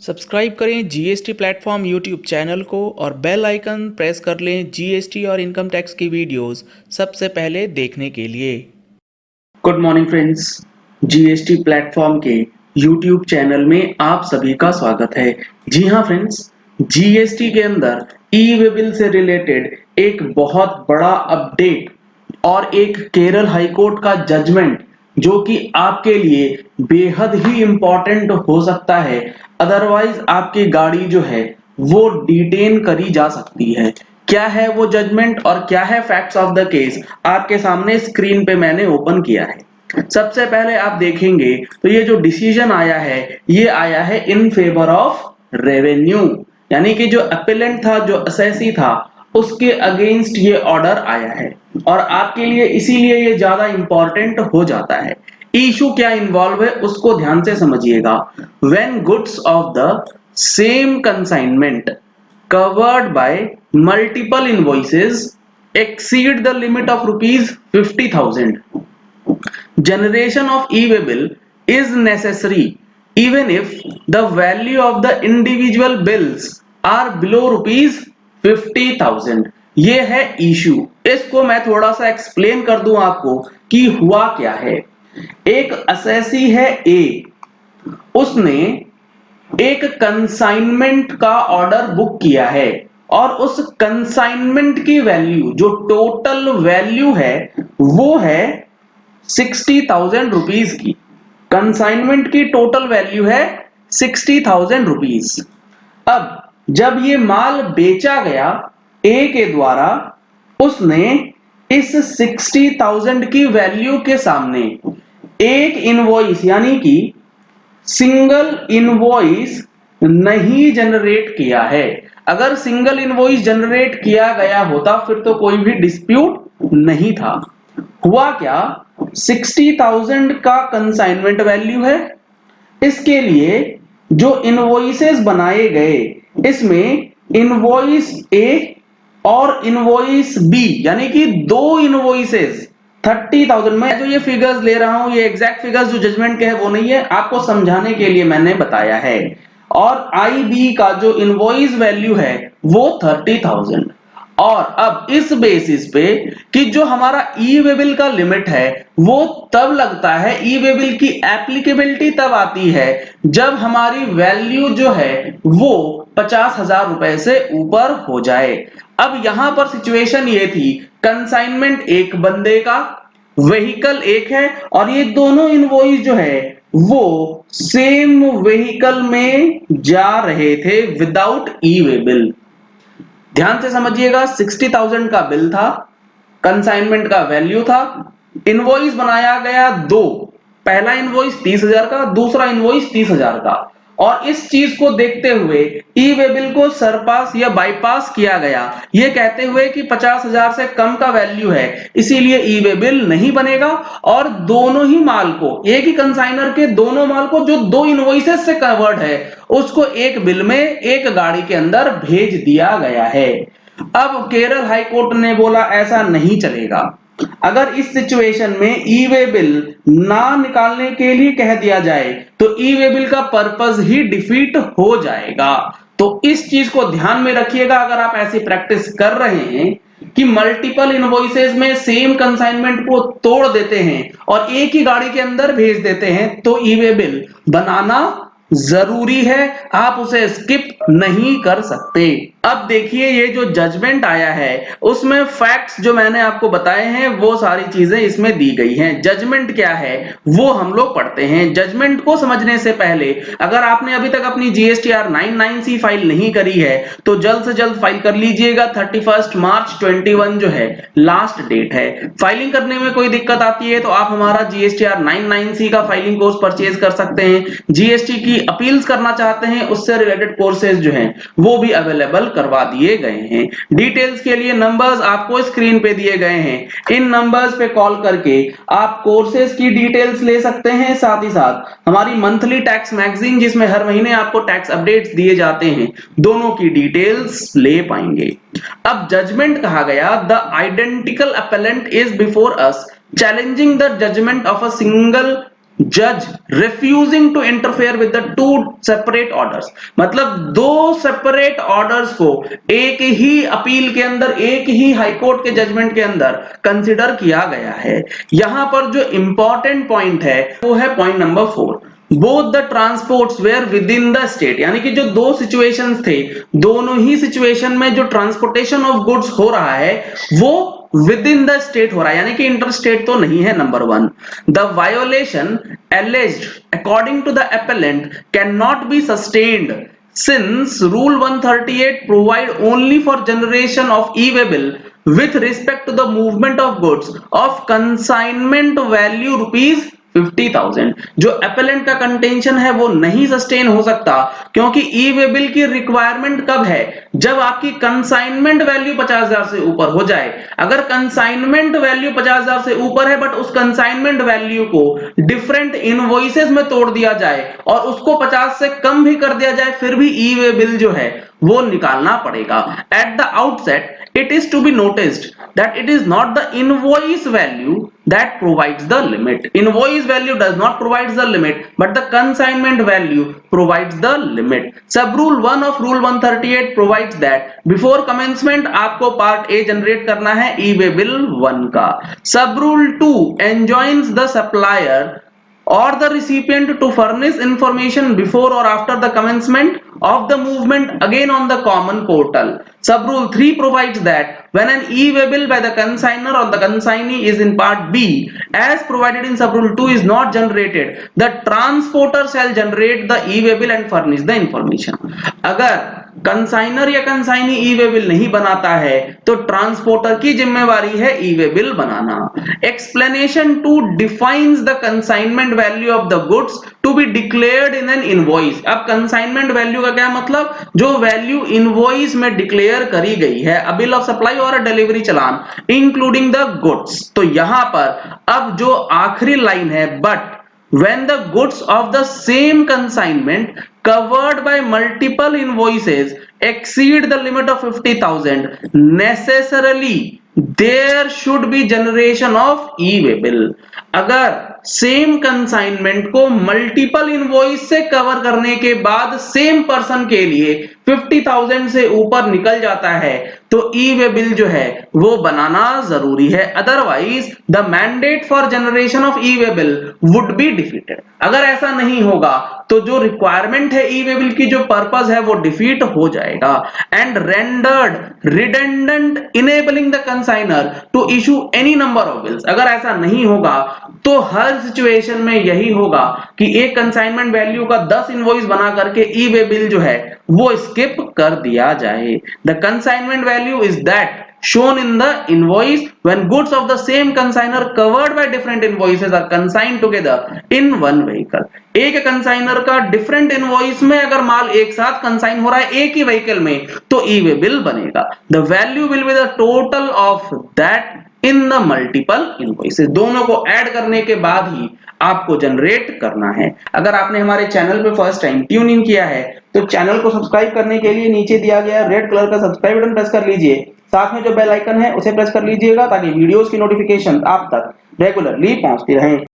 Subscribe करें GST platform YouTube channel को और बेल आइकन प्रेस कर लें जीएसटी और इनकम टैक्स की वीडियोस सबसे पहले देखने के लिए। Good morning friends, GST platform के यूट्यूब चैनल में आप सभी का स्वागत है। जी हाँ फ्रेंड्स, जीएसटी के अंदर ई वे बिल से रिलेटेड एक बहुत बड़ा अपडेट और एक केरल हाई कोर्ट का जजमेंट जो कि आपके लिए बेहद ही इंपॉर्टेंट हो सकता है, अदरवाइज आपकी गाड़ी जो है वो डिटेन करी जा सकती है। क्या है वो जजमेंट और क्या है फैक्ट्स ऑफ द केस, आपके सामने स्क्रीन पे मैंने ओपन किया है। सबसे पहले आप देखेंगे तो ये जो डिसीजन आया है ये आया है इन फेवर ऑफ रेवेन्यू, यानी कि जो अपेलेंट था, जो असेसी था, उसके अगेंस्ट ये ऑर्डर आया है और आपके लिए इसीलिए ये ज्यादा इंपॉर्टेंट हो जाता है। इशू क्या इन्वॉल्व है उसको ध्यान से समझिएगा। When goods of the same consignment covered by multiple invoices exceed the limit of rupees 50,000, generation of e-way bill is necessary even if the value of the individual bills are below rupees 50,000। ये है issue. इसको मैं थोड़ा सा explain कर दूं आपको कि हुआ क्या है। एक असेसी है ए, उसने एक कंसाइनमेंट का ऑर्डर बुक किया है और उस कंसाइनमेंट की वैल्यू, जो टोटल वैल्यू है वो है 60,000 रुपीज की। कंसाइनमेंट की टोटल वैल्यू है 60,000 रुपीज। अब जब ये माल बेचा गया ए के द्वारा, उसने इस 60,000 की वैल्यू के सामने एक इनवॉइस यानी कि सिंगल इनवॉइस नहीं जनरेट किया है। अगर सिंगल इनवॉइस जनरेट किया गया होता फिर तो कोई भी डिस्प्यूट नहीं था। हुआ क्या, 60,000 का कंसाइनमेंट वैल्यू है। इसके लिए जो इनवॉइसेस बनाए गए, इसमें इनवॉइस ए और इनवॉइस बी, यानी कि दो इनवॉइसेस 30,000। मैं जो ये फिगर्स ले रहा हूं, ये एग्जैक्ट फिगर्स जो जजमेंट के है वो नहीं है, आपको समझाने के लिए मैंने बताया है। और आई बी का जो इनवॉइस वैल्यू है वो 30,000। और अब इस बेसिस पे कि जो हमारा ई वे बिल का लिमिट है वो तब लगता है, ई वे बिल की एप्लीकेबिलिटी तब आती है जब हमारी वैल्यू जो है वो 50,000 रुपए से ऊपर हो जाए। अब यहां पर सिचुएशन ये थी, कंसाइनमेंट एक बंदे का, व्हीकल एक है और ये दोनों इनवॉइस जो है वो सेम व्हीकल में जा रहे थे विदाउट ई वे बिल। ध्यान से समझिएगा, 60,000 का बिल था, कंसाइनमेंट का वैल्यू था, इनवॉइस बनाया गया दो, पहला इनवॉइस 30,000 का, दूसरा इनवॉइस 30,000 का। और इस चीज को देखते हुए ई वे बिल को सरपास या बाईपास किया गया, ये कहते हुए कि 50,000 से कम का वैल्यू है, इसीलिए ई वे बिल नहीं बनेगा। और दोनों ही माल को, एक ही कंसाइनर के दोनों माल को जो दो इनवॉइसेस से कवर्ड है, उसको एक बिल में एक गाड़ी के अंदर भेज दिया गया है। अब केरल हाई कोर्ट ने बोला ऐसा नहीं चलेगा। अगर इस सिचुएशन में ई वे बिल ना निकालने के लिए कह दिया जाए तो ई वे बिल का पर्पस ही डिफीट हो जाएगा। तो इस चीज को ध्यान में रखिएगा। अगर आप ऐसी प्रैक्टिस कर रहे हैं कि मल्टीपल इनवॉइसेस में सेम कंसाइनमेंट को तोड़ देते हैं और एक ही गाड़ी के अंदर भेज देते हैं, तो ई वे बिल बनाना जरूरी है, आप उसे स्किप नहीं कर सकते। अब देखिए, ये जो जजमेंट आया है उसमें फैक्ट्स जो मैंने आपको बताए हैं वो सारी चीजें इसमें दी गई हैं। जजमेंट क्या है वो हम लोग पढ़ते हैं। जजमेंट को समझने से पहले अगर आपने अभी तक अपनी जीएसटीआर 99C फाइल नहीं करी है तो जल्द से जल्द फाइल कर लीजिएगा। 31 मार्च 21 जो है लास्ट डेट है। फाइलिंग करने में कोई दिक्कत आती है तो आप हमारा जीएसटीआर 99C का फाइलिंग कोर्स परचेज कर सकते हैं। जीएसटी की अपील्स करना चाहते हैं उससे रिलेटेड कोर्सेज जो हैं वो भी अवेलेबल करवा दिए गए हैं। डिटेल्स के लिए नंबर्स आपको स्क्रीन पे दिए गए हैं, इन नंबर्स पे कॉल करके आप कोर्सेज की डिटेल्स ले सकते हैं। साथ ही साथ हमारी मंथली टैक्स मैगजीन जिसमें हर महीने आपको टैक्स अपडेट्स दिए जाते हैं, दोनों की डिटेल्स ले पाएंगे। अब जजमेंट कहा गया, the identical appellant is before us challenging the judgment of a single जज refusing to interfere with the two separate orders, मतलब दो सेपरेट ऑर्डर्स को एक ही अपील के अंदर, एक ही हाईकोर्ट के जजमेंट के अंदर कंसिडर किया गया है। यहां पर जो इंपॉर्टेंट पॉइंट है वो है point number 4, both the transports were within the state, यानी कि जो दो सिचुएशंस थे, दोनों ही सिचुएशन में जो ट्रांसपोर्टेशन ऑफ गुड्स हो रहा है वो विद इन द स्टेट हो रहा है, यानी कि इंटर स्टेट तो नहीं है। Number 1, the violation alleged according to the appellant cannot be sustained since rule 138 provide only for generation of e-waybill with respect to the movement of goods of consignment value rupees 50,000। जो appellant का contention है वो नहीं sustain हो सकता, क्योंकि ई way bill की requirement कब है, जब आपकी कंसाइनमेंट वैल्यू 50,000 से ऊपर हो जाए। अगर कंसाइनमेंट वैल्यू 50,000 से ऊपर है बट उस कंसाइनमेंट वैल्यू को डिफरेंट इनवॉइसेस में तोड़ दिया जाए और उसको 50 से कम भी कर दिया जाए, फिर भी ई वे बिल जो है वो निकालना पड़ेगा। At the outset it is to be noticed that it is not the invoice value that provides the limit. Invoice value does not provide the limit, but the consignment value provides the limit. Sub rule 1 of rule 138 provides that before commencement आपको part A generate करना है e-way bill 1 का। Sub rule 2 enjoins the supplier or the recipient to furnish information before or after the commencement of the movement again on the common portal. Sub rule 3 provides that when an e-way bill by the consignor or the consignee is in part B as provided in sub rule 2 is not generated, the transporter shall generate the e-way bill and furnish the information. अगर consignor या consignee e way bill नहीं बनाता है तो transporter की जिम्मेवारी है e way bill बनाना। Explanation 2 defines the consignment value of the goods to be declared in an invoice. अब कंसाइनमेंट वैल्यू का क्या मतलब, जो वैल्यू इनवॉइस में डिक्लेयर करी गई है, अ बिल ऑफ सप्लाई और a delivery challan including the goods. तो यहां पर अब जो आखिरी लाइन है, but when the goods of the same consignment covered by multiple invoices exceed the limit of 50,000 necessarily there should be generation of e-way bill। अगर same consignment को multiple invoice से कवर करने के बाद सेम पर्सन के लिए 50,000 से ऊपर निकल जाता है तो ई वे बिल जो है वो बनाना जरूरी है, otherwise the mandate for generation of E way bill would be defeated. अगर ऐसा नहीं होगा तो जो रिक्वायरमेंट है ई वे बिल की, जो पर्पस है वो डिफीट हो जाएगा। And rendered redundant enabling the consignor to issue any number of bills. अगर ऐसा नहीं होगा तो हर सिचुएशन में यही होगा कि एक कंसाइनमेंट वैल्यू का 10 इनवॉइस बना करके ई वे बिल जो है वो स्किप कर दिया जाए। The consignment value is that shown in the invoice when goods of the same consignor covered by different invoices are consigned together in one vehicle। एक कंसाइनर का डिफरेंट इनवॉइस में अगर माल एक साथ कंसाइन हो रहा है एक ही व्हीकल में तो ई वे बिल बनेगा। The value will be the total of that in the multiple invoices. दोनों को ऐड करने के बाद ही आपको जनरेट करना है। अगर आपने हमारे चैनल पे फर्स्ट टाइम ट्यून इन किया है तो चैनल को सब्सक्राइब करने के लिए नीचे दिया गया रेड कलर का सब्सक्राइब बटन प्रेस कर लीजिए, साथ में जो बेल आइकन है उसे प्रेस कर लीजिएगा ताकि वीडियोस की नोटिफिकेशन आप तक रेगुलरली पहुंचती रहे।